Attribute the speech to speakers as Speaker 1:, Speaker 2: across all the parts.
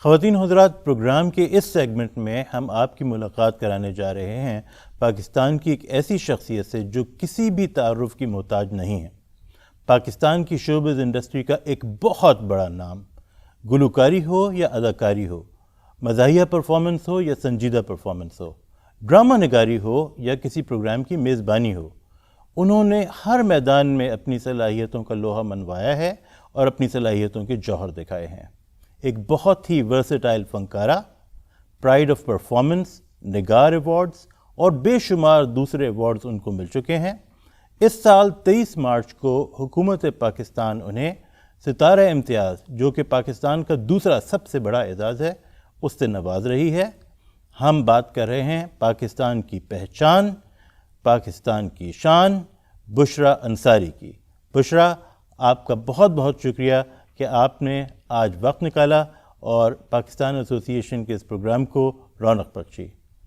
Speaker 1: ख़वातीन हज़रात, प्रोग्राम के इस सेगमेंट में हम आपकी मुलाकात कराने जा रहे हैं पाकिस्तान की एक ऐसी शख्सियत से जो किसी भी तारुफ की मोहताज नहीं है। पाकिस्तान की शोबिज़ इंडस्ट्री का एक बहुत बड़ा नाम, गुलकारी हो या अदाकारी हो, मज़ाहिया परफॉर्मेंस हो या संजीदा परफॉर्मेंस हो, ड्रामा निगारी हो या किसी प्रोग्राम की मेज़बानी हो, उन्होंने हर मैदान में अपनी सलाहियतों का लोहा मनवाया है और अपनी सलाहियतों के जौहर दिखाए हैं। एक बहुत ही वर्सेटाइल फनकारा, pride of performance, Nigar awards और बेशुमार दूसरे अवार्ड्स उनको मिल चुके हैं। इस साल 23 मार्च को हुकूमत पाकिस्तान उन्हें सितारा इम्तियाज़, जो कि पाकिस्तान का दूसरा सबसे बड़ा एजाज़ है, उससे नवाज रही है। हम बात कर रहे हैं पाकिस्तान की पहचान, पाकिस्तान की शान, बुशरा अंसारी की। बुशरा, आपका बहुत बहुत शुक्रिया कि आपने आज वक्त निकाला और पाकिस्तान एसोसिएशन के इस प्रोग्राम को रौनक बख्शी।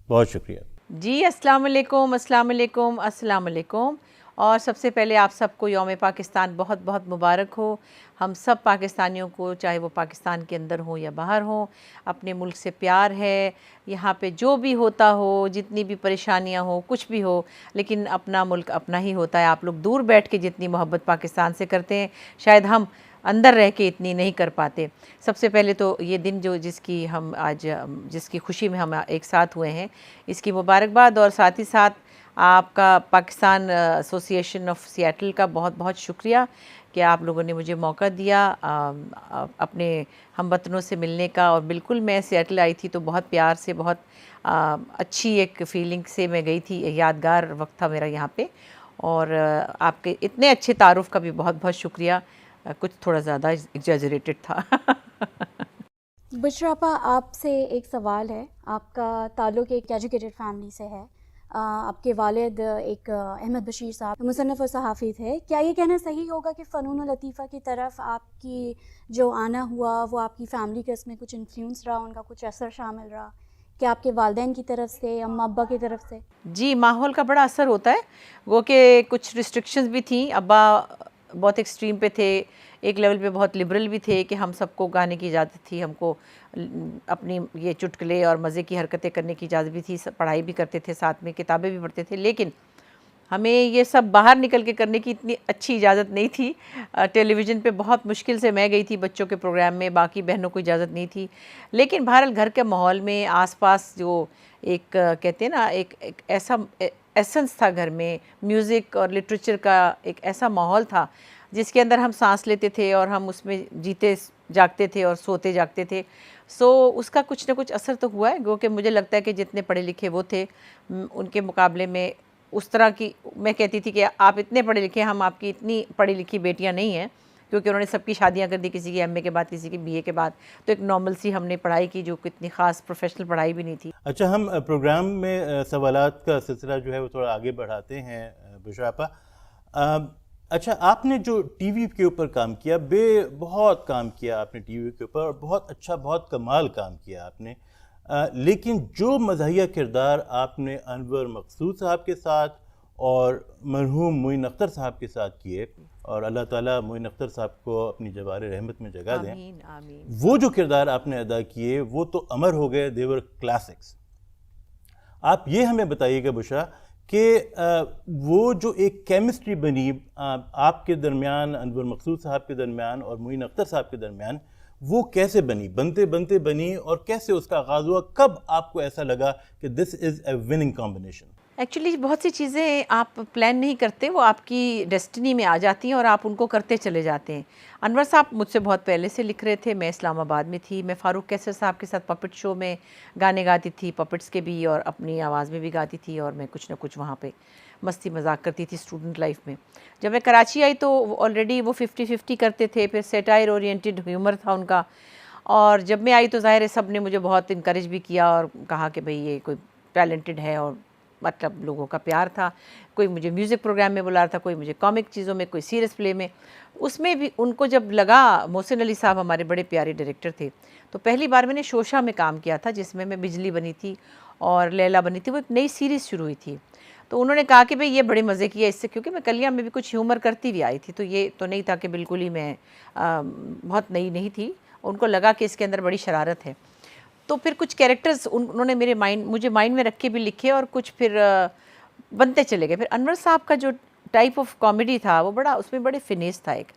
Speaker 1: बहुत शुक्रिया
Speaker 2: जी। अस्सलाम वालेकुम, अस्सलाम वालेकुम, अस्सलाम वालेकुम। और सबसे पहले आप सबको यौम पाकिस्तान बहुत बहुत मुबारक हो। हम सब पाकिस्तानियों को, चाहे वो पाकिस्तान के अंदर हो या बाहर हो, अपने मुल्क से प्यार है। यहाँ पे जो भी होता हो, जितनी भी परेशानियाँ हो, कुछ भी हो, लेकिन अपना मुल्क अपना ही होता है। आप लोग दूर बैठ के जितनी मोहब्बत पाकिस्तान से करते हैं, शायद हम अंदर रह के इतनी नहीं कर पाते। सबसे पहले तो ये दिन जो जिसकी हम आज जिसकी खुशी में हम एक साथ हुए हैं, इसकी मुबारकबाद। और साथ ही साथ आपका पाकिस्तान एसोसिएशन ऑफ सियाटल का बहुत बहुत शुक्रिया कि आप लोगों ने मुझे मौका दिया अपने हमवतनों से मिलने का। और बिल्कुल मैं सियाटल आई थी तो बहुत प्यार से, बहुत अच्छी एक फीलिंग से मैं गई थी। यादगार वक्त था मेरा यहाँ पे। और आपके इतने अच्छे तारुफ का भी बहुत बहुत शुक्रिया। कुछ थोड़ा ज़्यादा एग्जैजरेटेड था।
Speaker 3: बुशरा आपा, आपसे एक सवाल है। आपका ताल्लुक़ एक एजुकेटेड फैमिली से है। आपके वालिद एक अहमद बशीर साहब मुसन्निफ़ और सहाफ़ी थे। क्या ये कहना सही होगा कि फ़नून लतीफ़ा की तरफ आपकी जो आना हुआ वो आपकी फ़ैमिली का इसमें कुछ इन्फ्लुएंस रहा, उनका कुछ असर शामिल रहा? क्या आपके वालिदैन की तरफ से, अम्मा अब्बा की तरफ से?
Speaker 2: जी, माहौल का बड़ा असर होता है। वो कि कुछ रिस्ट्रिक्शंस भी थी। अब्बा बहुत एक्सट्रीम पे थे, एक लेवल पे बहुत लिबरल भी थे कि हम सबको गाने की इजाज़त थी, हमको अपनी ये चुटकुले और मज़े की हरकतें करने की इजाज़त भी थी, पढ़ाई भी करते थे, साथ में किताबें भी पढ़ते थे। लेकिन हमें ये सब बाहर निकल के करने की इतनी अच्छी इजाज़त नहीं थी। टेलीविज़न पे बहुत मुश्किल से मैं गई थी बच्चों के प्रोग्राम में, बाकी बहनों को इजाज़त नहीं थी। लेकिन बहरहाल घर के माहौल में आस-पास जो एक कहते हैं ना, एक ऐसा एसेंस था घर में, म्यूज़िक और लिटरेचर का एक ऐसा माहौल था जिसके अंदर हम सांस लेते थे और हम उसमें जीते जागते थे और सोते जागते थे। सो उसका कुछ ना कुछ असर तो हुआ है। गो कि मुझे लगता है कि जितने पढ़े लिखे वो थे, उनके मुकाबले में उस तरह की, मैं कहती थी कि आप इतने पढ़े लिखे, हम आपकी इतनी पढ़ी लिखी बेटियां नहीं हैं, क्योंकि उन्होंने सबकी शादियां कर दी, किसी की एमए के बाद, किसी की बीए के बाद। तो एक नॉर्मल सी हमने पढ़ाई की, जो इतनी ख़ास प्रोफेशनल पढ़ाई भी नहीं थी।
Speaker 1: अच्छा, हम प्रोग्राम में सवालात का सिलसिला जो है वो थोड़ा आगे बढ़ाते हैं। बुशरा आपा, अच्छा, आपने जो टीवी के ऊपर काम किया, बहुत काम किया आपने टीवी के ऊपर, और बहुत अच्छा, बहुत कमाल काम किया आपने। लेकिन जो मज़ाहिया किरदार आपने अनवर मकसूद साहब के साथ और मरहूम मोइन अख्तर साहब के साथ किए, और अल्लाह ताला मोइन अख्तर साहब को अपनी जवार रहमत में जगह दें,
Speaker 2: आमीन आमीन।
Speaker 1: वो जो किरदार आपने अदा किए वो तो अमर हो गए, देवर क्लासिक्स। आप ये हमें बताइएगा बुशरा कि वो जो एक केमिस्ट्री बनी आपके दरमियान, अनवर मकसूद साहब के दरमियान और मोइन अख्तर साहब के दरमियान, वो कैसे बनी, बनते बनते बनी, और कैसे उसका आगाज़ हुआ? कब आपको ऐसा लगा कि this is a winning combination?
Speaker 2: Actually बहुत सी चीज़ें आप प्लान नहीं करते, वो आपकी डेस्टिनी में आ जाती हैं और आप उनको करते चले जाते हैं। अनवर साहब मुझसे बहुत पहले से लिख रहे थे। मैं इस्लामाबाद में थी। मैं फ़ारूक कैसर साहब के साथ पपेट शो में गाने गाती थी, पपेट्स के भी और अपनी आवाज़ में भी गाती थी, और मैं कुछ ना कुछ वहाँ पे मस्ती मजाक करती थी स्टूडेंट लाइफ में। जब मैं कराची आई तो ऑलरेडी वो 50-50 करते थे, फिर सेटायर ओरिएंटेड ह्यूमर था उनका। और जब मैं आई तो ज़ाहिर है सब ने मुझे बहुत इनकरेज भी किया और कहा कि भाई ये कोई टैलेंटेड है, और मतलब लोगों का प्यार था। कोई मुझे म्यूज़िक प्रोग्राम में बुला रहा था, कोई मुझे कॉमिक चीज़ों में, कोई सीरियस प्ले में। उसमें भी उनको जब लगा, मोहसिन अली साहब हमारे बड़े प्यारे डायरेक्टर थे, तो पहली बार मैंने शोशा में काम किया था, जिसमें मैं बिजली बनी थी और लैला बनी थी। वो एक नई सीरीज़ शुरू हुई थी, तो उन्होंने कहा कि भाई ये बड़े मज़े की है इससे, क्योंकि मैं कलियां में भी कुछ ह्यूमर करती हुई आई थी, तो ये तो नहीं था कि बिल्कुल ही मैं बहुत नई नहीं थी। उनको लगा कि इसके अंदर बड़ी शरारत है। तो फिर कुछ कैरेक्टर्स उन्होंने मुझे माइंड में रख के भी लिखे और कुछ फिर बनते चले गए। फिर अनवर साहब का जो टाइप ऑफ कॉमेडी था वो बड़ा, उसमें बड़े फिनेस था एक।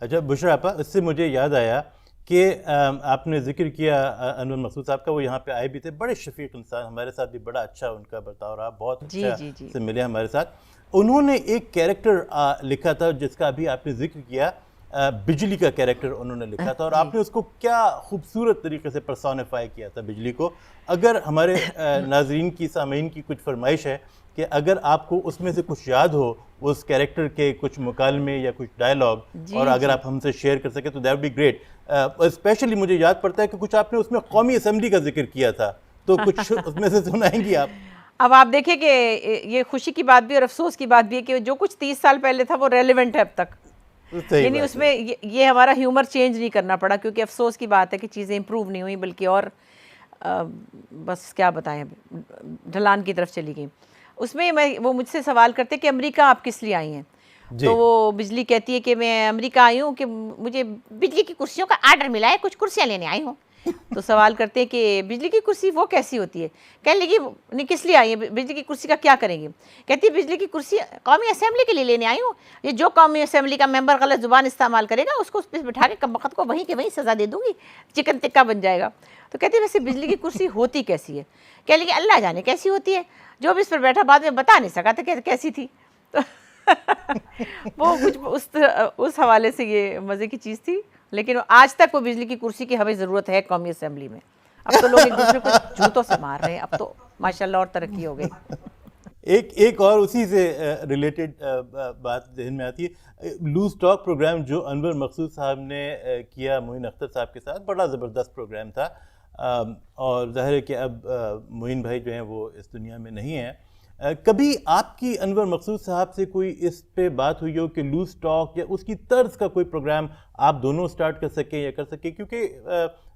Speaker 1: अच्छा बुशरा आपा, इससे मुझे याद आया कि आपने जिक्र किया अनवर मकसूद साहब का, वो यहाँ पे आए भी थे, बड़े शफीक इंसान, हमारे साथ भी बड़ा अच्छा उनका बर्ताव रहा, बहुत अच्छा से मिले हमारे साथ। उन्होंने एक कैरेक्टर लिखा था जिसका अभी आपने जिक्र किया, बिजली का कैरेक्टर उन्होंने लिखा था, और आपने उसको क्या खूबसूरत तरीके से पर्सोनिफाई किया था बिजली को। अगर हमारे नाजरीन की, सामीन की कुछ फरमाइश है कि अगर आपको उसमें से कुछ याद हो, उस कैरेक्टर के कुछ मुकालमे या कुछ डायलॉग, और अगर आप हमसे शेयर कर सके तो दैट बी ग्रेट। स्पेशली मुझे याद पड़ता है कि कुछ आपने उसमें कौमी असम्बली का जिक्र किया था, तो कुछ उसमें से सुनाएंगी आप?
Speaker 2: अब आप देखिए कि ये खुशी की बात भी और अफसोस की बात भी है कि जो कुछ 30 साल पहले था वो रेलिवेंट है अब तक, यानी उसमें ये हमारा ह्यूमर चेंज नहीं करना पड़ा, क्योंकि अफसोस की बात है कि चीज़ें इंप्रूव नहीं हुई बल्कि और बस क्या बताएं, ढलान की तरफ चली गई। उसमें वो मुझसे सवाल करते कि अमेरिका आप किस लिए आई हैं, तो वो बिजली कहती है कि मैं अमेरिका आई हूँ कि मुझे बिजली की कुर्सियों का आर्डर मिला है, कुछ कुर्सियाँ लेने आई हूँ। तो सवाल करते हैं कि बिजली की कुर्सी वो कैसी होती है, कहने लगी नहीं किस लिए आई है, बिजली की कुर्सी का क्या करेंगे, कहती है बिजली की कुर्सी कौमी असेंबली के लिए लेने आई हूँ, ये जो कौमी असेंबली का मेंबर गलत ज़ुबान इस्तेमाल करेगा उसको उस पर बिठा के कमबख्त को वहीं के वहीं सज़ा दे दूँगी, चिकन टिक्का बन जाएगा। तो कहती है वैसे बिजली की कुर्सी होती कैसी है, कह लगी अल्लाह जाने कैसी होती है, जो भी इस पर बैठा बाद में बता नहीं सका था कैसी थी। तो वो कुछ उस हवाले से ये मज़े की चीज़ थी, लेकिन आज तक वो बिजली की कुर्सी की हमें ज़रूरत है कौमी असेंबली में। अब तो लोग एक दूसरे को जूतों से मार रहे हैं, अब तो माशाल्लाह और तरक्की हो गई।
Speaker 1: एक और उसी से रिलेटेड बात जहन में आती है, लूज टॉक प्रोग्राम जो अनवर मकसूद साहब ने किया मोइन अख्तर साहब के साथ, बड़ा ज़बरदस्त प्रोग्राम था, और ज़ाहिर है कि अब मोइन भाई जो हैं वो इस दुनिया में नहीं हैं। कभी आपकी अनवर मकसूद साहब से कोई इस पे बात हुई हो कि लूज टॉक या उसकी तर्ज का कोई प्रोग्राम आप दोनों स्टार्ट कर सकें या कर सकें, क्योंकि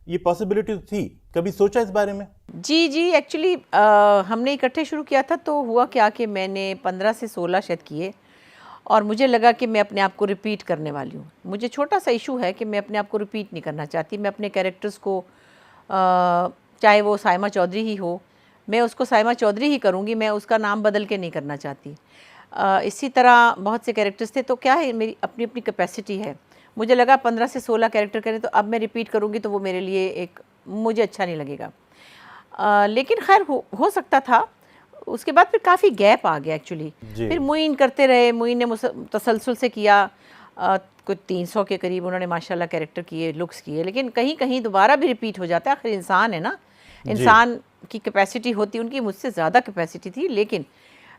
Speaker 1: ये पॉसिबिलिटी तो थी, कभी सोचा इस बारे में?
Speaker 2: जी एक्चुअली हमने इकट्ठे शुरू किया था, तो हुआ क्या कि मैंने 15 से 16 शायद किए, और मुझे लगा कि मैं अपने आप को रिपीट करने वाली हूँ। मुझे छोटा सा इशू है कि मैं अपने आप को रिपीट नहीं करना चाहती, मैं अपने कैरेक्टर्स को चाहे वो साइमा चौधरी ही हो, मैं उसको साइमा चौधरी ही करूँगी, मैं उसका नाम बदल के नहीं करना चाहती। इसी तरह बहुत से कैरेक्टर्स थे, तो क्या है मेरी अपनी अपनी कैपेसिटी है, मुझे लगा 15 से 16 कैरेक्टर करें तो अब मैं रिपीट करूँगी तो वो मेरे लिए एक मुझे अच्छा नहीं लगेगा। लेकिन खैर हो सकता था। उसके बाद फिर काफ़ी गैप आ गया एक्चुअली, फिर मुइन करते रहे, मुइन ने तसलसल से किया, कुछ 300 के करीब उन्होंने माशाल्लाह कैरेक्टर किए, लुक्स किए, लेकिन कहीं कहीं दोबारा भी रिपीट हो जाता है, आखिर इंसान है ना, इंसान की कैपेसिटी होती, उनकी मुझसे ज़्यादा कैपेसिटी थी, लेकिन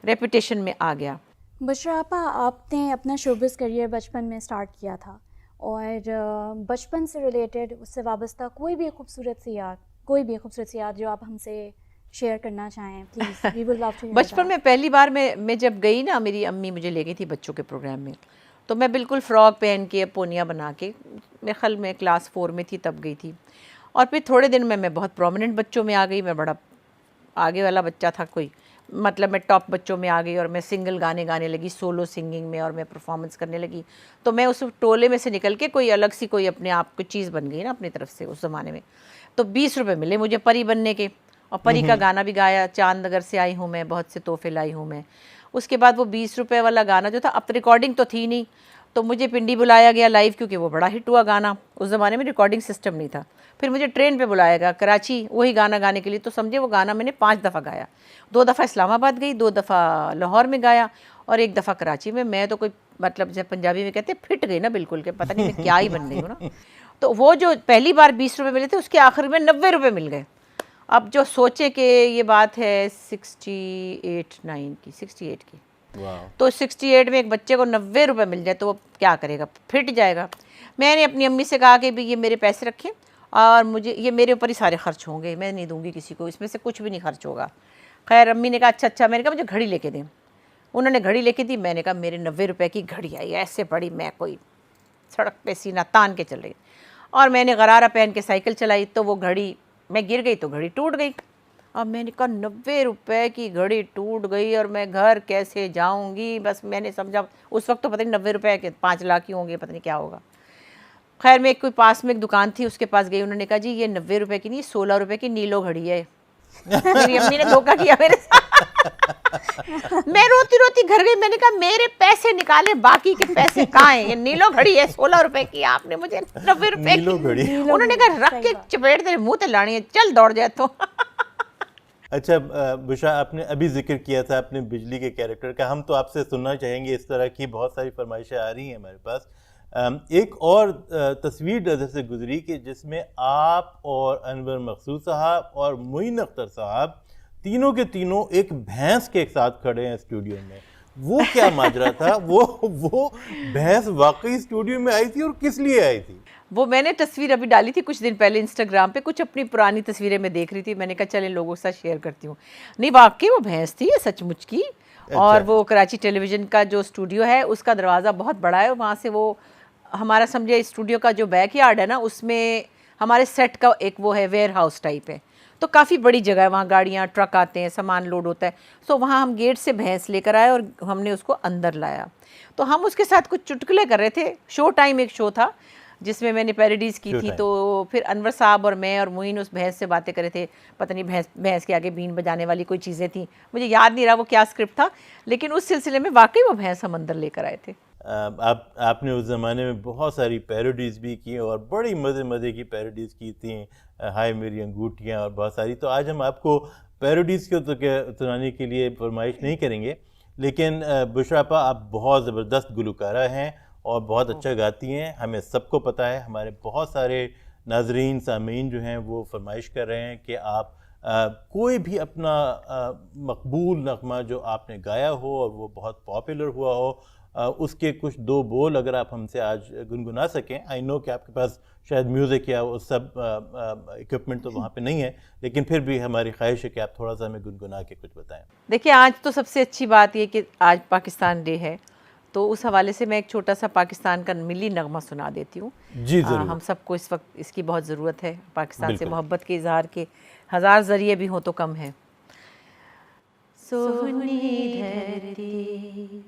Speaker 2: रेपुटेशन में आ गया।
Speaker 3: बुशरा आपा, आपने अपना शोबिज़ करियर बचपन में स्टार्ट किया था, और बचपन से रिलेटेड, उससे वाबस्ता कोई भी खूबसूरत सी याद जो आप हमसे शेयर करना चाहें, please, we would love to.
Speaker 2: बचपन में पहली बार मैं जब गई ना, मेरी अम्मी मुझे ले गई थी बच्चों के प्रोग्राम में, तो मैं बिल्कुल फ़्रॉक पहन के, पोनिया बना के, मेरे ख्याल में क्लास 4 में थी तब गई थी, और फिर थोड़े दिन में मैं बहुत प्रोमिनेंट बच्चों में आ गई, मैं बड़ा आगे वाला बच्चा था, कोई मतलब मैं टॉप बच्चों में आ गई, और मैं सिंगल गाने गाने लगी, सोलो सिंगिंग में, और मैं परफॉर्मेंस करने लगी। तो मैं उस टोले में से निकल के कोई अलग सी कोई अपने आप को चीज़ बन गई ना अपनी तरफ से उस ज़माने में। तो 20 रुपये मिले मुझे परी बनने के, और परी का गाना भी गाया, चांद नगर से आई हूँ मैं, बहुत से तोहफे लाई हूँ मैं। उसके बाद वो 20 रुपये वाला गाना जो था, अब रिकॉर्डिंग तो थी नहीं, तो मुझे पिंडी बुलाया गया लाइव, क्योंकि वो बड़ा हिट हुआ गाना, उस ज़माने में रिकॉर्डिंग सिस्टम नहीं था। फिर मुझे ट्रेन पे बुलाया गया कराची वही गाना गाने के लिए, तो समझे वो गाना मैंने 5 दफ़ा गाया, 2 दफ़ा इस्लामाबाद गई, 2 दफ़ा लाहौर में गाया, और 1 दफ़ा कराची में। मैं तो कोई मतलब जब पंजाबी में कहते फिट गई ना बिल्कुल, के पता नहीं मैं क्या ही बन गई हूँ ना। तो वो जो पहली बार 20 रुपये मिले थे, उसके आखिर में 90 रुपये मिल गए। अब जो सोचे कि ये बात है 68 की, तो 68 में एक बच्चे को 90 रुपये मिल जाए तो वो क्या करेगा, फिट जाएगा। मैंने अपनी अम्मी से कहा कि भाई ये मेरे पैसे रखें, और मुझे ये मेरे ऊपर ही सारे खर्च होंगे, मैं नहीं दूंगी किसी को, इसमें से कुछ भी नहीं खर्च होगा। खैर अम्मी ने कहा अच्छा, मैंने कहा मुझे घड़ी लेके दें। उन्होंने घड़ी लेके दी, मैंने कहा मेरे 90 रुपये की घड़ी आई, ऐसे बड़ी, मैं कोई सड़क पे सीना तान के चल रही, और मैंने गरारा पहन के साइकिल चलाई, तो वो घड़ी, मैं गिर गई तो घड़ी टूट गई। अब मैंने कहा 90 रुपये की घड़ी टूट गई, और मैं घर कैसे जाऊंगी। बस मैंने समझा उस वक्त तो पता नहीं 90 रुपये के 5 लाख ही होंगे, पता नहीं क्या होगा। खैर मैं कोई पास में एक दुकान थी, उसके पास गई, उन्होंने कहा जी ये 90 रुपए की नहीं 16 रुपए की नीलो घड़ी है। मेरी अम्मी ने धोखा किया मेरे साथ। मैं रोती रोती घर गई, मैंने कहा मेरे पैसे निकाले, बाकी के पैसे कहाँ हैं? ये नीलो घड़ी है 16 रुपए की, आपने मुझे 90 रुपए
Speaker 1: नीलो घड़ी।
Speaker 2: उन्होंने कहा रख के चपेट तेरे मुंह ते लानी है, चल दौड़ जाए तो।
Speaker 1: अच्छा बुशरा, आपने अभी जिक्र किया था अपने बिजली के कैरेक्टर का, हम तो आपसे सुनना चाहेंगे, इस तरह की बहुत सारी फरमाइशें आ रही हैं हमारे पास। एक और तस्वीर नज़र से गुजरी कि जिसमें आप और अनवर मकसूद साहब और मोइन अख्तर साहब तीनों के तीनों एक भैंस के साथ खड़े हैं स्टूडियो में। वो क्या माजरा था? वो भैंस वाकई स्टूडियो में आई थी और किस लिए आई थी?
Speaker 2: वो मैंने तस्वीर अभी डाली थी कुछ दिन पहले इंस्टाग्राम पे, कुछ अपनी पुरानी तस्वीरें मैं देख रही थी, मैंने कहा चल इन लोगों के साथ शेयर करती हूँ। नहीं वाकई वो भैंस थी सचमुच की। और वो कराची टेलीविज़न का जो स्टूडियो है उसका दरवाज़ा बहुत बड़ा है, वहाँ से वो हमारा समझे स्टूडियो का जो बैक यार्ड है ना, उसमें हमारे सेट का एक वो है वेयर हाउस टाइप है, तो काफ़ी बड़ी जगह है, वहाँ गाड़ियाँ ट्रक आते हैं, सामान लोड होता है। सो वहाँ हम गेट से भैंस लेकर आए और हमने उसको अंदर लाया। तो हम उसके साथ कुछ चुटकुले कर रहे थे, शो टाइम एक शो था जिसमें मैंने पैरोडीज़ की थी। तो फिर अनवर साहब और मैं और मोइन उस भैंस से बातें कर रहे थे, पता नहीं भैंस के आगे बीन बजाने वाली कोई चीज़ें थी, मुझे याद नहीं रहा वो क्या स्क्रिप्ट था, लेकिन उस सिलसिले में वाकई वो भैंस हम अंदर लेकर आए थे।
Speaker 1: आपने उस ज़माने में बहुत सारी पैरोडीज़ भी की और बड़ी मज़े की पैरोडीज़ की थी, हाय मेरी अंगूठियाँ और बहुत सारी। तो आज हम आपको पैरोडीज़ के सुनाने के लिए फरमाइश नहीं करेंगे, लेकिन बुशरा आपा आप बहुत ज़बरदस्त गुलकारा हैं और बहुत अच्छा गाती हैं, हमें सबको पता है। हमारे बहुत सारे नाजरीन सामीन जो हैं वो फरमाइश कर रहे हैं कि आप कोई भी अपना मकबूल नगमा जो आपने गाया हो और वो बहुत पॉपुलर हुआ हो, उसके कुछ दो बोल अगर आप हमसे आज गुनगुना सकें। आई नो कि आपके पास शायद म्यूज़िक या वो सब इक्विपमेंट तो वहाँ पे नहीं है, लेकिन फिर भी हमारी ख्वाहिश है कि आप थोड़ा सा हमें गुनगुना के कुछ बताएं।
Speaker 2: देखिए आज तो सबसे अच्छी बात ये कि आज पाकिस्तान डे है, तो उस हवाले से मैं एक छोटा सा पाकिस्तान का मिली नगमा सुना देती हूँ।
Speaker 1: जी ज़रूर।
Speaker 2: हम सबको इस वक्त इसकी बहुत ज़रूरत है, पाकिस्तान से मोहब्बत के इजहार के हज़ार ज़रिए भी हों तो कम है। सोहनी धरती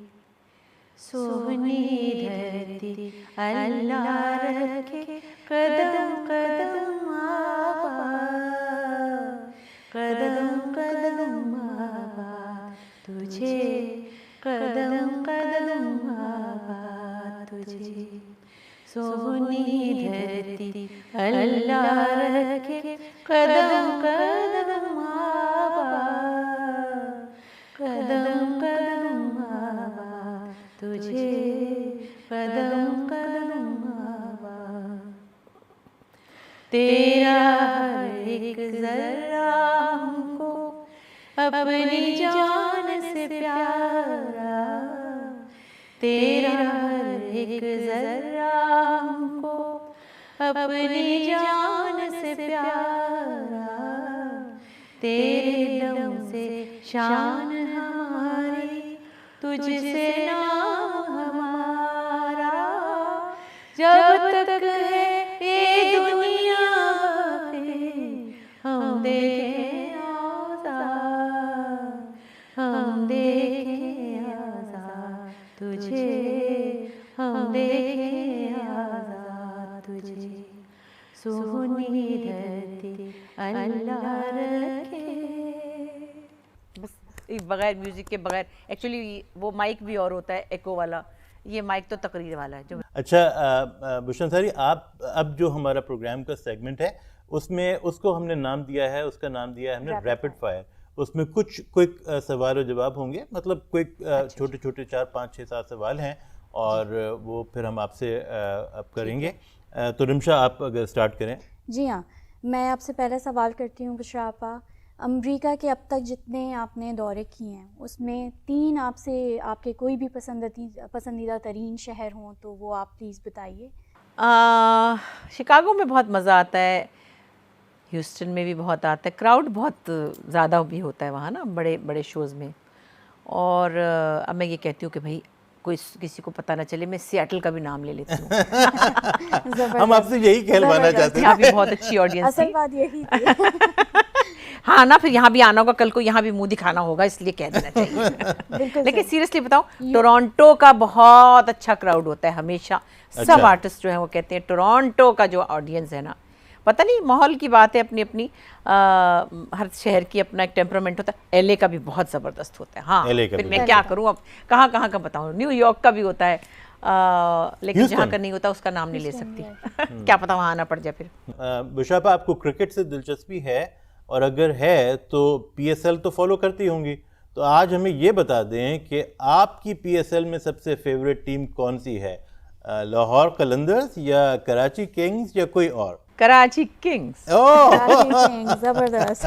Speaker 2: सोहनी धरती अल्लाह रखे कदम कदम आबाद, कदम कदम आबाद तुझे, कदम कदम आबाद तुझे। सोहनी धरती अल्लाह रखे कदम कदम आबाद, कदम कदम आबाद तुझे, कदम कदम आबाद। तेरा हर एक जर्रा हमको अपनी जान से प्यारा, तेरा हर एक जर्रा हमको अपनी जान से प्यारा, तेरे दम से शान हमारी, तुझसे नाम हमारा, जब तक है ये दुनिया पे हम देखें आज़ाद, हम देखें आज़ाद तुझे, हम देखें आज़ाद तुझे। सोहनी धरती अल्लाह रखे। बस बगैर म्यूज़िक के बगैर, एक्चुअली वो माइक भी और होता है एको वाला, ये माइक तो तकरीर वाला है जो।
Speaker 1: अच्छा बुशरा अंसारी, आप अब जो हमारा प्रोग्राम का सेगमेंट है उसमें उसको हमने नाम दिया है, उसका नाम दिया है हमने रैपिड फायर। उसमें कुछ क्विक सवाल और जवाब होंगे, मतलब क्विक छोटे छोटे 4 5 6 7 सवाल हैं और वो फिर हम आपसे अब करेंगे। तो रिमशा आप अगर स्टार्ट करें।
Speaker 3: जी हाँ, मैं आपसे पहला सवाल करती हूँ बुशरा आपा। अमेरिका के अब तक जितने आपने दौरे किए हैं उसमें 3 आपसे आपके कोई भी पसंदीदा तरीन शहर हों तो वो आप प्लीज़ बताइए।
Speaker 2: शिकागो में बहुत मज़ा आता है, ह्यूस्टन में भी बहुत आता है, क्राउड बहुत ज़्यादा भी होता है वहाँ ना बड़े बड़े शोज़ में। और अब मैं ये कहती हूँ कि भाई कोई किसी को पता ना चले, मैं सियाटल का भी नाम ले लेती हूँ।
Speaker 1: हम आपसे यही कहलवाना चाहते हैं,
Speaker 2: यहाँ भी बहुत अच्छी ऑडियंस
Speaker 3: असल बात यही थी।
Speaker 2: हाँ ना, फिर यहाँ भी आना होगा, कल को यहाँ भी मुंह दिखाना होगा, इसलिए कह देना चाहिए। लेकिन सीरियसली बताऊँ, टोरंटो का बहुत अच्छा क्राउड होता है हमेशा। सब आर्टिस्ट जो है वो कहते हैं टोरंटो का जो ऑडियंस है ना, पता नहीं माहौल की बात है, अपनी अपनी हर शहर की अपना एक टेम्परामेंट होता है। एलए का भी बहुत ज़बरदस्त होता है। हाँ, फिर मैं क्या करूँ, अब कहाँ कहाँ का बताऊँ। न्यूयॉर्क का भी होता है, लेकिन जहाँ का नहीं होता उसका नाम नहीं ले सकती। क्या पता वहाँ आना पड़ जाए फिर।
Speaker 1: बुशापा, आपको क्रिकेट से दिलचस्पी है, और अगर है तो पीएसएल तो फॉलो करती होंगी, तो आज हमें ये बता दें कि आपकी पीएसएल में सबसे फेवरेट टीम कौन सी है? लाहौर कलंदर्स या कराची किंग्स या कोई और?
Speaker 2: कराची किंग्स।
Speaker 3: जबरदस्त।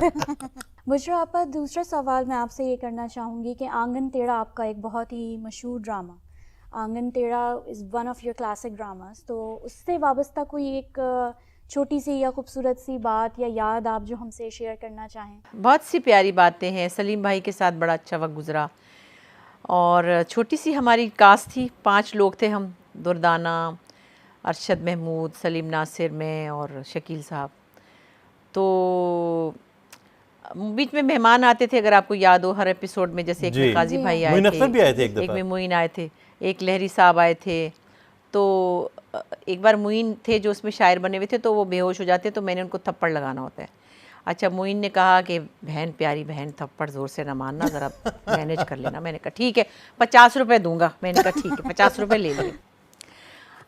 Speaker 3: बुशरा आपा, दूसरा सवाल मैं आपसे ये करना चाहूँगी कि आंगन टेढ़ा आपका एक बहुत ही मशहूर ड्रामा, आंगन टेढ़ा is one of your classic dramas, तो उससे वाबस्ता कोई एक छोटी सी या खूबसूरत सी बात या याद आप जो हमसे शेयर करना चाहें?
Speaker 2: बहुत सी प्यारी बातें हैं। सलीम भाई के साथ बड़ा अच्छा वक्त गुजरा, और छोटी सी हमारी कास्ट थी, 5 लोग थे हम, दुर्दाना, अरशद महमूद, सलीम नासिर, मैं और शकील साहब। तो बीच में मेहमान आते थे, अगर आपको याद हो, हर एपिसोड में, जैसे एक में काजी भाई आए थे, एक में मोइन आए थे, एक लहरी साहब आए थे। तो एक बार मोइन थे जो उसमें शायर बने हुए थे, तो वो बेहोश हो जाते, तो मैंने उनको थप्पड़ लगाना होता है। अच्छा, मोइन ने कहा कि बहन, प्यारी बहन, थप्पड़ ज़ोर से ना मारना, ज़रा मैनेज कर लेना। मैंने कहा ठीक है, 50 रुपये दूंगा। मैंने कहा ठीक है, 50 रुपये ले लिए।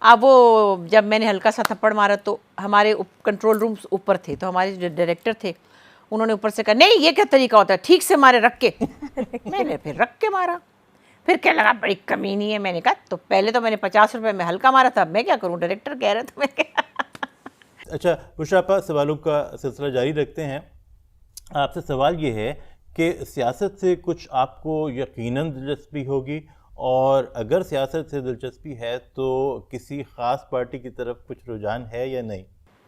Speaker 2: अब वो जब मैंने हल्का सा थप्पड़ मारा तो हमारे कंट्रोल रूम्स ऊपर थे, तो हमारे जो डायरेक्टर थे उन्होंने ऊपर से कहा, नहीं ये क्या तरीका होता है, ठीक से मारे, रख के। मैंने फिर रख के मारा। फिर क्या लगा, बड़ी कमीनी है। मैंने कहा तो पहले तो मैंने 50 रुपये में हल्का मारा था, मैं क्या करूँ, डायरेक्टर कह रहे थे, मैं क्या।
Speaker 1: अच्छा बुशापा, सवालों का सिलसिला जारी रखते हैं। आपसे सवाल ये है कि सियासत से कुछ आपको यकीनन दिलचस्पी होगी, और अगर सियासत से दिलचस्पी है तो किसी ख़ास पार्टी की तरफ कुछ रुझान है या नहीं?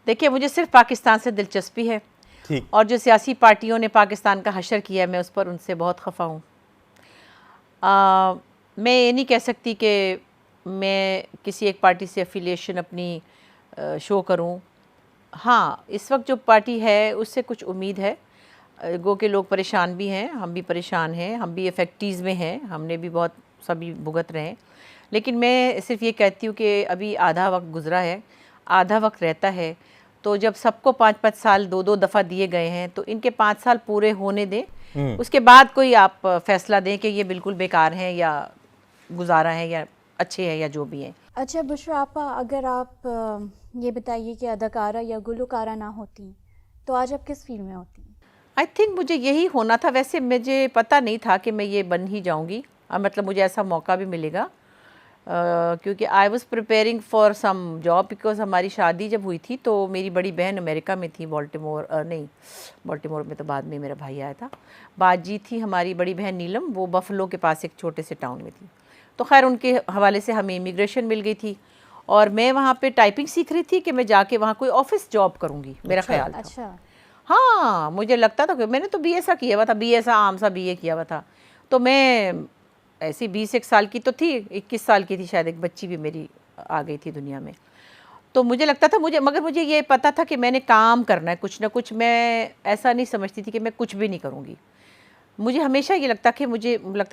Speaker 2: देखिए, मुझे सिर्फ पाकिस्तान से दिलचस्पी है,
Speaker 1: ठीक।
Speaker 2: और जो सियासी पार्टियों ने पाकिस्तान का हशर किया है, मैं उस पर उनसे बहुत खफा हूँ। मैं ये नहीं कह सकती कि मैं किसी एक पार्टी से एफिलिएशन अपनी शो करूँ। हाँ, इस वक्त जो पार्टी है उससे कुछ उम्मीद है। गो के लोग परेशान भी हैं, हम भी परेशान हैं, हम भी इफेक्टीज़ में हैं, हमने भी बहुत सभी भुगत रहे हैं। लेकिन मैं सिर्फ ये कहती हूँ कि अभी आधा वक्त गुजरा है, आधा वक्त रहता है। तो जब सबको 5-5 साल 2-2 दफ़ा दिए गए हैं, तो इनके 5 साल पूरे होने दें, उसके बाद कोई आप फैसला दें कि ये बिल्कुल बेकार हैं या गुजारा है या अच्छे हैं या जो भी हैं।
Speaker 3: अच्छा बुशरा आपा, अगर आप ये बताइए कि अदाकारा या गुलकारा ना होती तो आज आप किस फील्ड में होती?
Speaker 2: आई थिंक मुझे यही होना था। वैसे मुझे पता नहीं था कि मैं ये बन ही जाऊंगी, मतलब मुझे ऐसा मौका भी मिलेगा, क्योंकि I was preparing for some job. Because हमारी शादी जब हुई थी तो मेरी बड़ी बहन अमेरिका में थी, बॉल्टिमोर में तो बाद में मेरा भाई आया था। बाजी थी हमारी बड़ी बहन नीलम, वो बफलो के पास एक छोटे से टाउन में थी। तो खैर उनके हवाले से हमें इमिग्रेशन मिल गई थी, और मैं वहाँ पे टाइपिंग सीख रही थी कि मैं जाके वहाँ कोई ऑफिस जॉब करूँगी, मेरा ख्याल था।
Speaker 3: अच्छा।
Speaker 2: हाँ, मुझे लगता था कि मैंने तो बीए सा किया हुआ था, बीए सा आम सा बीए किया हुआ था। तो मैं ऐसी 21 साल की तो थी, 21 साल की थी शायद, एक बच्ची भी मेरी आ गई थी दुनिया में। तो मुझे लगता था मगर मुझे ये पता था कि मैंने काम करना है कुछ ना कुछ। मैं ऐसा नहीं समझती थी कि मैं कुछ भी नहीं करूँगी। मुझे हमेशा ये लगता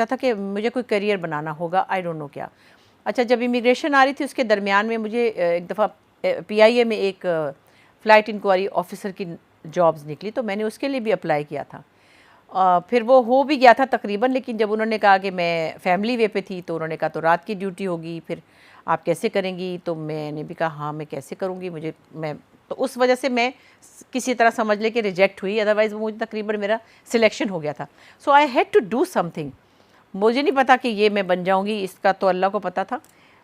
Speaker 2: था कि मुझे कोई करियर बनाना होगा, आई डोंट नो क्या। अच्छा, जब इमिग्रेशन आ रही थी उसके दरमियान में मुझे एक दफ़ा PIA में एक फ़्लाइट इंक्वायरी ऑफिसर की जॉब्स निकली, तो मैंने उसके लिए भी अप्लाई किया था। फिर वो हो भी गया था तकरीबन, लेकिन जब उन्होंने कहा कि मैं फैमिली वे पे थी, तो उन्होंने कहा तो रात की ड्यूटी होगी, फिर आप कैसे करेंगी? तो मैंने भी कहा हाँ मैं कैसे करूँगी, तो उस वजह से मैं किसी तरह समझ ले कि रिजेक्ट हुई, अदरवाइज़ मुझे तकरीबन मेरा सिलेक्शन हो गया था। So I had to do something. मुझे नहीं पता कि ये मैं बन जाऊँगी, इसका तो अल्लाह को पता था।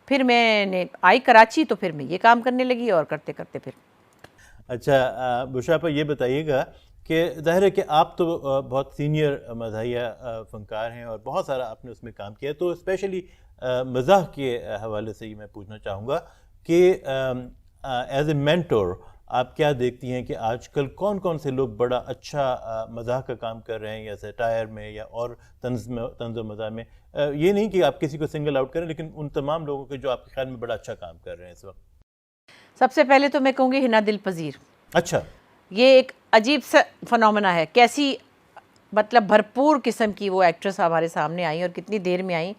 Speaker 2: फिर मैंने आई कराची, तो फिर मैं ये काम करने लगी, और करते करते फिर।
Speaker 1: अच्छा बुशापा, ये बताइएगा कि ज़ाहिर है कि आप तो बहुत सीनियर मज़ाहिया फ़नकार हैं और बहुत सारा आपने उसमें काम किया, तो स्पेशली मज़ाह के हवाले से ही मैं पूछना चाहूँगा कि एज ए मेंटोर आप क्या देखती हैं कि आजकल कौन कौन से लोग बड़ा अच्छा मज़ाह का काम कर रहे हैं, या सटायर में या और तंज़ मज़ाह में? ये नहीं कि आप किसी को सिंगल आउट करें, लेकिन उन तमाम लोगों के जो आपके ख्याल में बड़ा अच्छा काम कर रहे हैं इस वक्त।
Speaker 2: सबसे पहले तो मैं कहूँगी हिना दिल पज़ीर।
Speaker 1: अच्छा।
Speaker 2: ये एक अजीब सा फिनोमेना है। कैसी मतलब भरपूर किस्म की वो एक्ट्रेस हमारे सामने आई और कितनी देर में आई।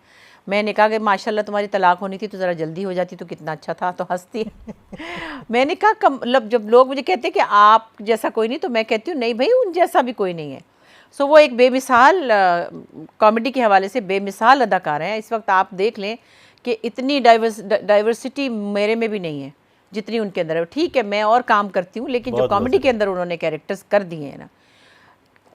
Speaker 2: मैंने कहा कि माशाल्लाह तुम्हारी तलाक होनी थी तो ज़रा जल्दी हो जाती तो कितना अच्छा था, तो हंसती है। मैंने कहा मतलब जब लोग मुझे कहते हैं कि आप जैसा कोई नहीं, तो मैं कहती हूँ नहीं भाई, उन जैसा भी कोई नहीं है। सो वो एक बेमिसाल कॉमेडी के हवाले से बेमिसाल अदाकार हैं। इस वक्त आप देख लें कि इतनी डाइवर्सिटी मेरे में भी नहीं है जितनी उनके अंदर है। ठीक है, मैं और काम करती हूँ, लेकिन जो कॉमेडी के अंदर उन्होंने कैरेक्टर्स कर दिए हैं ना,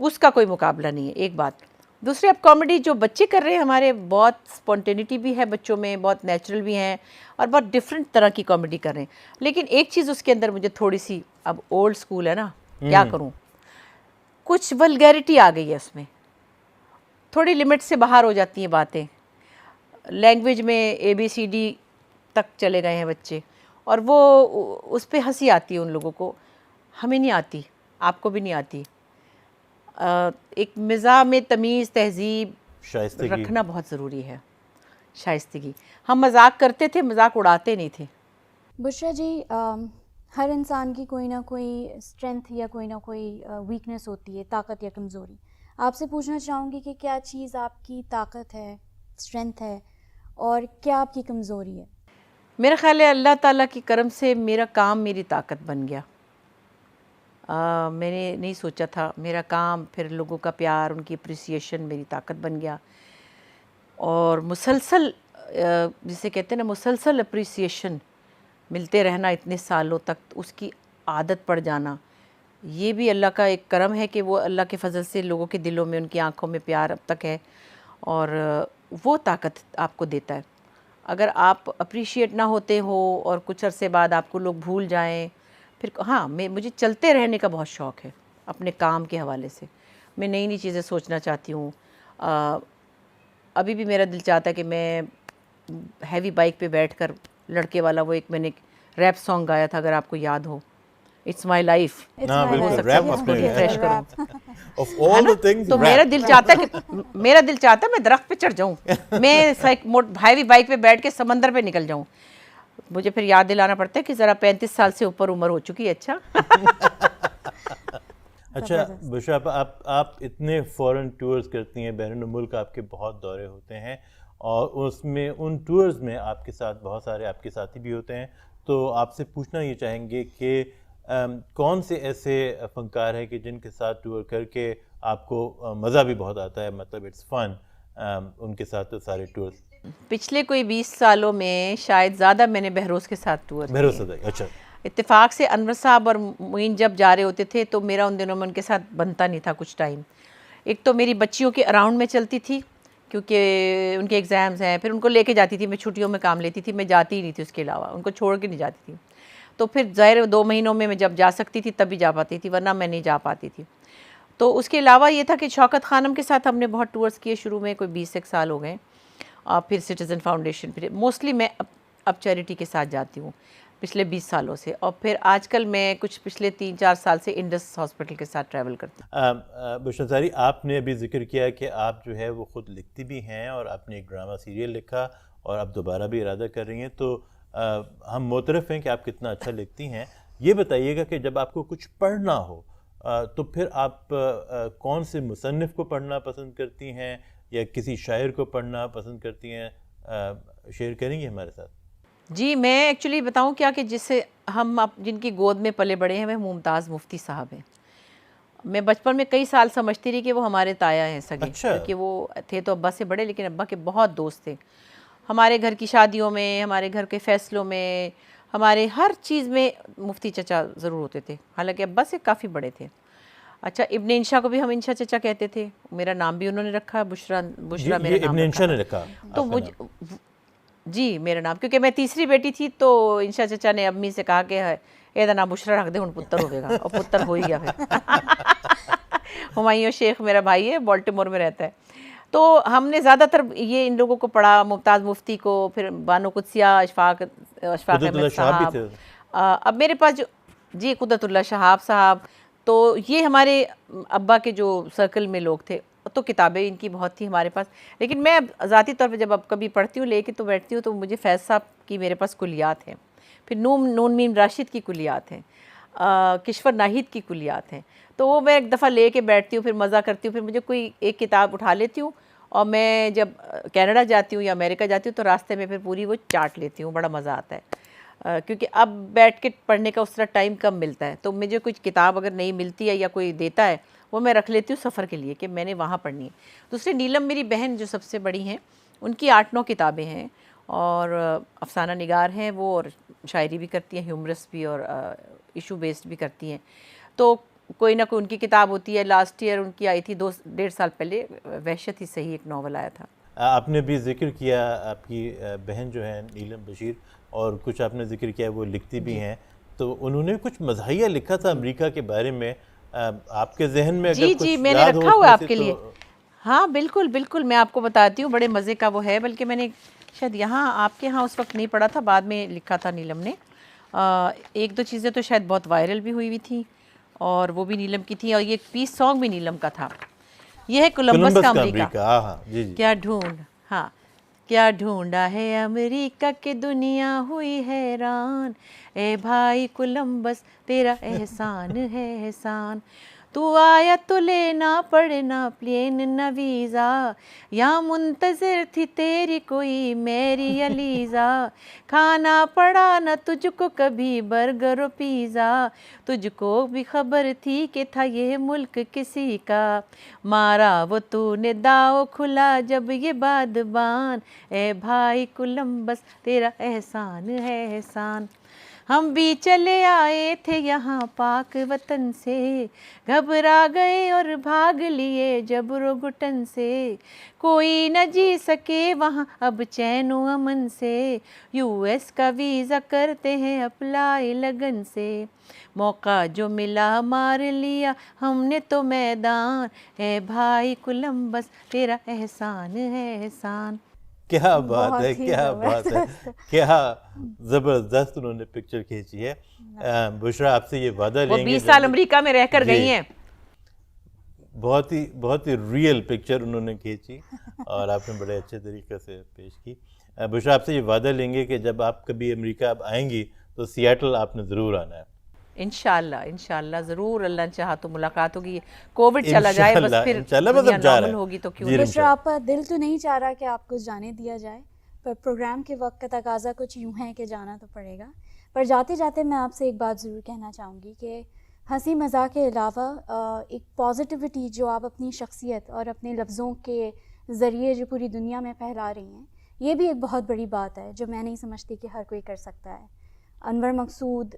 Speaker 2: उसका कोई मुकाबला नहीं है। एक बात। दूसरी, अब कॉमेडी जो बच्चे कर रहे हैं हमारे, बहुत स्पॉन्टेनिटी भी है बच्चों में, बहुत नेचुरल भी हैं और बहुत डिफरेंट तरह की कॉमेडी कर रहे हैं। लेकिन एक चीज़ उसके अंदर मुझे थोड़ी सी, अब ओल्ड स्कूल है ना, क्या करूँ, कुछ वल्गैरिटी आ गई है उसमें, थोड़ी लिमिट से बाहर हो जाती हैं बातें। लैंग्वेज में ABCD तक चले गए हैं बच्चे, और वो उस पर हंसी आती है उन लोगों को, हमें नहीं आती, आपको भी नहीं आती। एक मिज़ाह में तमीज़, तहज़ीब रखना बहुत ज़रूरी है, शाइस्तगी। हम मजाक करते थे, मजाक उड़ाते नहीं थे।
Speaker 3: बुशरा जी, हर इंसान की कोई ना कोई स्ट्रेंथ या कोई ना कोई वीकनेस होती है, ताकत या कमज़ोरी। आपसे पूछना चाहूँगी कि क्या चीज़ आपकी ताकत है, स्ट्रेंथ है, और क्या आपकी कमज़ोरी है?
Speaker 2: मेरा ख़्याल है अल्लाह ताला की करम से मेरा काम मेरी ताकत बन गया। मैंने नहीं सोचा था, मेरा काम, फिर लोगों का प्यार, उनकी अप्रिसिएशन मेरी ताकत बन गया। और मुसलसल, जिसे कहते हैं ना, मुसलसल अप्रिसिएशन मिलते रहना इतने सालों तक, उसकी आदत पड़ जाना, ये भी अल्लाह का एक करम है कि वो अल्लाह के फजल से लोगों के दिलों में, उनकी आंखों में प्यार अब तक है, और वो ताकत आपको देता है। अगर आप अप्रिशिएट ना होते हो और कुछ अरसे बाद आपको लोग भूल जाएं, फिर हाँ, मुझे चलते रहने का बहुत शौक़ है अपने काम के हवाले से। मैं नई नई चीज़ें सोचना चाहती हूँ। अभी भी मेरा दिल चाहता है कि मैं हैवी बाइक पे बैठकर, लड़के वाला वो एक मैंने रैप सॉन्ग गाया था, अगर आपको याद हो, इट्स माई लाइफ, रिफ्रेश करूँ। तो मेरा दिल चाहता है कि मैं दरख्त पे चढ़ जाऊँ, मैं हैवी बाइक पे बैठ के समंदर पे निकल जाऊँ। मुझे फिर याद दिलाना पड़ता है कि ज़रा 35 साल से ऊपर उम्र हो चुकी है। अच्छा
Speaker 1: अच्छा बुशरा, आप इतने फ़ॉरेन टूर्स करती हैं, बैरून मुल्क आपके बहुत दौरे होते हैं, और उसमें उन टूर्स में आपके साथ बहुत सारे आपके साथी भी होते हैं। तो आपसे पूछना ये चाहेंगे कि कौन से ऐसे फ़नकार हैं कि जिनके साथ टूर करके आपको मज़ा भी बहुत आता है, मतलब इट्स फ़न उनके साथ तो सारे टूर्स?
Speaker 2: पिछले कोई 20 सालों में शायद ज़्यादा मैंने बहरोज़ के साथ टूर किए।
Speaker 1: अच्छा।
Speaker 2: इत्तेफाक से अनवर साहब और मुइन जब जा रहे होते थे तो मेरा उन दिनों में उनके साथ बनता नहीं था कुछ टाइम। एक तो मेरी बच्चियों के अराउंड में चलती थी क्योंकि उनके एग्ज़ाम्स हैं, फिर उनको लेके जाती थी, मैं छुट्टियों में काम लेती थी, मैं जाती ही नहीं थी, उसके अलावा उनको छोड़ के नहीं जाती थी। तो फिर ज़ाहिर 2 महीनों में मैं जब जा सकती थी तभी जा पाती थी, वरना मैं नहीं जा पाती थी। तो उसके अलावा ये था कि शौकत खानम के साथ हमने बहुत टूर्स किए, शुरू में कोई 20 एक साल हो गए, और फिर सिटीज़न फाउंडेशन, फिर मोस्टली मैं अब चैरिटी के साथ जाती हूँ पिछले 20 सालों से, और फिर आजकल मैं कुछ पिछले 3-4 साल से इंडस हॉस्पिटल के साथ ट्रैवल करती हूँ।
Speaker 1: बुशरा ज़ाहरी, आपने अभी जिक्र किया कि आप जो है वो ख़ुद लिखती भी हैं, और आपने एक ड्रामा सीरियल लिखा और आप दोबारा भी इरादा कर रही हैं, तो हम मोतरफ़ हैं कि आप कितना अच्छा लिखती हैं। ये बताइएगा कि जब आपको कुछ पढ़ना हो तो फिर आप कौन से मुसन्निफ़ को पढ़ना पसंद करती हैं, या किसी शायर को पढ़ना पसंद करती हैं? शेयर करेंगी हमारे साथ?
Speaker 2: जी, मैं एक्चुअली बताऊं क्या कि जिससे हम जिनकी गोद में पले बड़े हैं वह मुमताज़ मुफ्ती साहब हैं। मैं बचपन में कई साल समझती रही कि वो हमारे ताया हैं सगे।
Speaker 1: अच्छा।
Speaker 2: क्योंकि वो थे तो अब्बा से बड़े, लेकिन अब्बा के बहुत दोस्त थे। हमारे घर की शादियों में, हमारे घर के फ़ैसलों में, हमारे हर चीज़ में मुफ्ती चचा ज़रूर होते थे, हालांकि अब्बा से काफ़ी बड़े थे। अच्छा, इब्न इंशा को भी हम इंशा चचा कहते थे, मेरा नाम भी उन्होंने रखा, बुशरा मेरा नाम
Speaker 1: इब्न इंशा ने रखा
Speaker 2: तो मुझे जी मेरा नाम, क्योंकि मैं तीसरी बेटी थी तो इंशा चचा ने अम्मी से कहा कि एदा नाम बुशरा रख दे, हुण पुत्र होगा, और पुत्र हो ही गया फिर। हुमायूं शेख मेरा भाई है, बॉल्टिमोर में रहता है। तो हमने ज़्यादातर ये इन लोगों को पढ़ा, मुमताज़ मुफ्ती को, फिर बानो कुदसिया, अशफाक अहमद साहब। अब मेरे पास जो जी कुदरतुल्लाह शहाब साहब, तो ये हमारे अब्बा के जो सर्कल में लोग थे, तो किताबें इनकी बहुत थी हमारे पास। लेकिन मैं ज़ाती तौर पे जब अब कभी पढ़ती हूँ, लेके तो बैठती हूँ, तो मुझे फैज़ साहब की मेरे पास कुलियात हैं, फिर नून मीम राशिद की कुलियात हैं, किश्वर नाहिद की कुलियात हैं, तो वो मैं एक दफ़ा ले के बैठती हूँ, फिर मज़ा करती हूँ, फिर मुझे कोई एक किताब उठा लेती हूँ और मैं जब कनाडा जाती हूँ या अमेरिका जाती हूँ तो रास्ते में फिर पूरी वो चाट लेती हूँ, बड़ा मज़ा आता है। क्योंकि अब बैठ के पढ़ने का उस तरह टाइम कम मिलता है, तो मुझे कुछ किताब अगर नहीं मिलती है या कोई देता है वो मैं रख लेती हूँ सफ़र के लिए कि मैंने वहाँ पढ़नी है। दूसरी नीलम मेरी बहन जो सबसे बड़ी हैं, उनकी 8-9 किताबें हैं और अफसाना निगार हैं वो, और शायरी भी करती हैं, ह्यूमरस भी और इशू बेस्ड भी करती हैं। तो कोई ना कोई उनकी किताब होती है। लास्ट ईयर उनकी आई थी 2-1.5 साल पहले, वहशत ही सही एक नावल आया था।
Speaker 1: आपने भी जिक्र किया आपकी बहन जो है नीलम बशीर, और कुछ आपने जिक्र किया वो लिखती भी हैं, तो उन्होंने कुछ मज़ाहिया लिखा था अमेरिका के बारे में, आपके जहन में अगर
Speaker 2: जी
Speaker 1: कुछ
Speaker 2: जी मैंने
Speaker 1: याद हो
Speaker 2: रखा हुआ
Speaker 1: उसमें
Speaker 2: आपके
Speaker 1: से
Speaker 2: लिए।
Speaker 1: तो
Speaker 2: हाँ बिल्कुल बिल्कुल, मैं आपको बताती हूँ, बड़े मज़े का वो है, बल्कि मैंने शायद यहाँ आपके यहाँ उस वक्त नहीं पढ़ा था, बाद में लिखा था नीलम ने। एक दो चीज़ें तो शायद बहुत वायरल भी हुई थी और वो भी नीलम की थी, और ये पीस सॉन्ग भी नीलम का था। ये है कोलंबस का अमेरिका।
Speaker 1: हाँ जी जी।
Speaker 2: क्या ढूंढ, हाँ, क्या ढूंढा है अमेरिका के दुनिया हुई हैरान, ए भाई कोलंबस तेरा एहसान है एहसान, तू आया तो लेना पड़ना प्लेन न वीज़ा, यहाँ मुंतज़िर थी तेरी कोई मेरी अलीज़ा, खाना पड़ा न तुझको कभी बर्गर और पिज़्ज़ा, तुझको भी खबर थी कि था ये मुल्क किसी का, मारा वो तूने दाव खुला जब ये बादबान, ए भाई कोलंबस तेरा एहसान है एहसान। हम भी चले आए थे यहाँ पाक वतन से, घबरा गए और भाग लिए जबरो घुटन से, कोई न जी सके वहाँ अब चैन व अमन से, यूएस का वीज़ा करते हैं अप्लाई लगन से, मौका जो मिला मार लिया हमने तो मैदान, है भाई कोलंबस तेरा एहसान है एहसान।
Speaker 1: क्या बात
Speaker 3: बहुत
Speaker 1: है,
Speaker 3: ही
Speaker 1: क्या बात है, क्या ज़बरदस्त उन्होंने पिक्चर खींची है। बुशरा, आपसे ये वादा
Speaker 2: वो
Speaker 1: लेंगे,
Speaker 2: 20 साल अमेरिका में रहकर
Speaker 1: जी,
Speaker 2: गई हैं।
Speaker 1: बहुत ही रियल पिक्चर उन्होंने खींची और आपने बड़े अच्छे तरीके से पेश की। बुशरा, आपसे ये वादा लेंगे कि जब आप कभी अमेरिका आप आएंगी तो सियाटल आपने ज़रूर आना है।
Speaker 2: इंशाल्लाह इंशाल्लाह ज़रूर, अल्लाह चाहा तो मुलाकात होगी, कोविड चला जाए बस, फिर
Speaker 1: इंशाल्लाह, बस
Speaker 2: दुनिया
Speaker 1: अब जा रहा
Speaker 2: नॉर्मल
Speaker 1: है।
Speaker 2: होगी तो क्यों
Speaker 1: जी,
Speaker 2: नहीं।
Speaker 3: बुशरा, आपका दिल तो नहीं चाह रहा कि आपको जाने दिया जाए, पर प्रोग्राम के वक्त का तकाजा कुछ यूँ है कि जाना तो पड़ेगा। पर जाते जाते मैं आपसे एक बात ज़रूर कहना चाहूँगी कि हंसी मज़ाक के अलावा एक पॉजिटिविटी जो आप अपनी शख्सियत और अपने लफ्ज़ों के ज़रिए जो पूरी दुनिया में फैला रही हैं, ये भी एक बहुत बड़ी बात है जो मैं नहीं समझती कि हर कोई कर सकता है। अनवर मकसूद,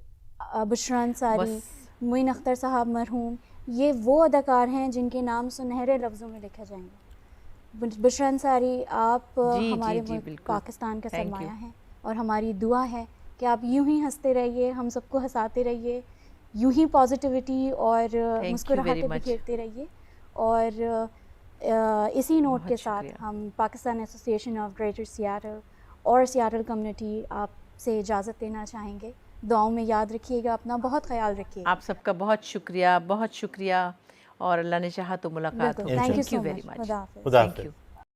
Speaker 3: बुशरा अंसारी, मोइन अख्तर साहब मरहूम, ये वो अदाकार हैं जिनके नाम सुनहरे लफ्ज़ों में लिखे जाएंगे। बुशरा अंसारी, आप
Speaker 2: जी,
Speaker 3: हमारे
Speaker 2: जी, जी,
Speaker 3: मुल्क
Speaker 2: बिल्कुल।
Speaker 3: पाकिस्तान का
Speaker 2: Thank you.
Speaker 3: सरमाया हैं, और हमारी दुआ है कि आप यूं ही हंसते रहिए, हम सबको हंसाते रहिए, यूं ही पॉजिटिविटी और
Speaker 2: very
Speaker 3: मुस्कुराहटें
Speaker 2: much.
Speaker 3: बिखेरते रहिए। और इसी नोट
Speaker 2: बहुत
Speaker 3: के साथ
Speaker 2: शुक्रिया।
Speaker 3: हम Pakistan association of greater Seattle और सियाटल कम्युनिटी आपसे इजाज़त लेना चाहेंगे। दुआओं में याद रखिएगा, अपना बहुत ख्याल रखिएगा।
Speaker 2: आप सबका बहुत शुक्रिया, बहुत शुक्रिया, और अल्लाह ने चाहा तो मुलाकात
Speaker 3: बिल्कुल,
Speaker 2: होगी।
Speaker 3: Thank you
Speaker 2: thank you
Speaker 3: so
Speaker 2: very
Speaker 3: much.
Speaker 2: Much.
Speaker 3: खुदा हाफिज़।
Speaker 1: खुदा
Speaker 2: थैंक
Speaker 1: हाफिज़।
Speaker 2: यू।